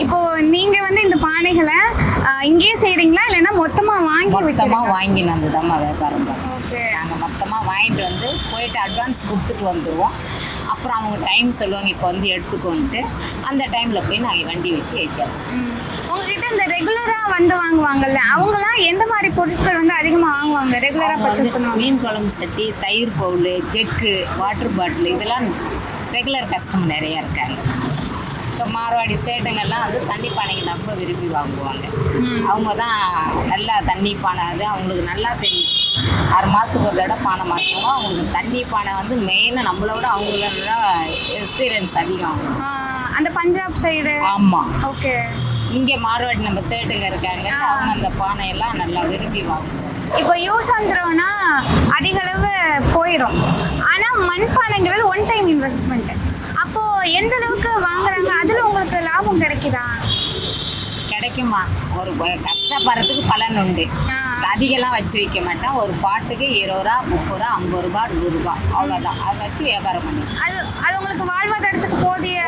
இப்போ நீங்க வந்து இந்த பானைகளை இங்கேயே செய்றீங்களா இல்லைன்னா மொத்தமா வாங்கிட்டு வந்து தான் வியாபாரம் பண்ணுவோம். ஓகே. நாங்கள் மொத்தமாக வாங்கிட்டு வந்து போயிட்டு அட்வான்ஸ் கொடுத்துட்டு வந்துடுவோம். அப்புறம் அவங்க டைம் சொல்லுவாங்க, இப்போ வந்து எடுத்துக்கோன்ட்டு அந்த டைமில் போய் நாங்கள் வண்டி வச்சு ஏற்றிடுவோம். உங்ககிட்ட இந்த ரெகுலரா வந்து வாங்குவாங்கல்ல, அவங்கலாம் எந்த மாதிரி பொருட்கள் வந்து அதிகமா வாங்குவாங்க, ரெகுலரா பர்ச்சேஸ் பண்ணுவாங்க? மீன் குழம்பு சட்டி, தயிர் பவுல், ஜெக்கு, வாட்டர் பாட்டில், இதெல்லாம் ரெகுலர் கஸ்டமர் நிறையா இருக்காங்க. இப்போ மார்வாடி சேட்டுங்கள்லாம் வந்து தண்ணி பானைக்கு ரொம்ப விரும்பி வாங்குவாங்க. அவங்க தான் நல்லா தண்ணி பானை, அது அவங்களுக்கு நல்லா தெரியும். 6 மாதத்துக்கு ஒரு தடவை பானை மாற்றுவோம். அவங்களுக்கு தண்ணி பானை வந்து மெயினாக நம்மளோட அவங்களோட எக்ஸ்பீரியன்ஸ் அதிகம். அந்த பஞ்சாப் சைடு. ஆமாம். ஓகே. இங்கே மார்வாடி நம்ம சேட்டுங்க இருக்காங்க, அவங்க அந்த பானையெல்லாம் நல்லா விரும்பி வாங்குவோம். இப்போ யூஸ் ஆந்துறோன்னா அதிக அளவு போயிடும். ஆனால் மண்பானைங்கிறது ஒன் டைம் இன்வெஸ்ட்மெண்ட். அப்போது எந்த அளவுக்கு வாங்குறாங்க, அதில் உங்களுக்கு லாபம் கிடைக்குதா? கிடைக்குமா? ஒரு கஷ்டப்படுறதுக்கு பலன் உண்டு. அதிகம்லாம் வச்சு வைக்க மாட்டேன். ஒரு பாட்டுக்கு 20 ரூபா, 30 ரூபா, 50 ரூபா, 100 ரூபா, அவ்வளோதான். அதை வச்சு வியாபாரம் பண்ணுவேன். அது உங்களுக்கு வாழ்வாதாரத்துக்கு போதிய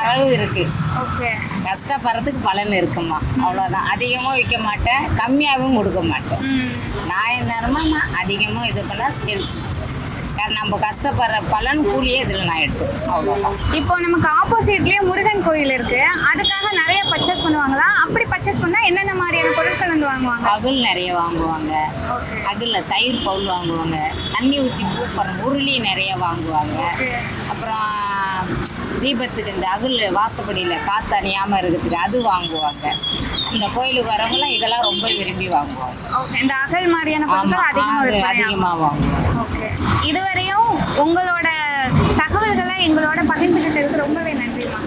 அளவு இருக்கு. ஓகே. கஷ்டப்படுறதுக்கு பலன் இருக்குமா, அவ்வளோதான். அதிகமாக விற்க மாட்டேன், கம்மியாகவும் கொடுக்க மாட்டேன். நான் நேரமாக அதிகமாக இது பண்ணால் சேல்ஸ். நம்ம கஷ்டப்படுற பலன் கூலியே இதில் நான் எடுத்துவேன், அவ்வளோதான். இப்போ நமக்கு ஆப்போசிட்லேயே முருகன் கோயில் இருக்கு, அதுக்காக நிறைய பர்ச்சேஸ் பண்ணுவாங்களா? அப்படி பர்ச்சேஸ் பண்ணால் என்னென்ன மாதிரியான பொருட்கள் வந்து வாங்குவாங்க? அகுல் நிறைய வாங்குவாங்க. அகுலில் தயிர் பவுல் வாங்குவாங்க. தண்ணி ஊற்றி பூப்பறம் உருளி நிறைய வாங்குவாங்க. அப்புறம் தீபத்துக்கு இந்த அகுல் வாசப்படியில் காற்று அணியாமல் இருக்கிறதுக்கு அது வாங்குவாங்க. இந்த கோயிலுக்கு வரவங்களாம் இதெல்லாம் ரொம்ப விரும்பி வாங்குவாங்க. இந்த அகல் மாதிரியான பொருட்கள் அதிகமாக வாங்குவாங்க. ஓகே. இதுவரையும் உங்களோட தகவல்களை எங்களோட பகிர்ந்துக்கிட்டதுக்கு ரொம்பவே நன்றிமா.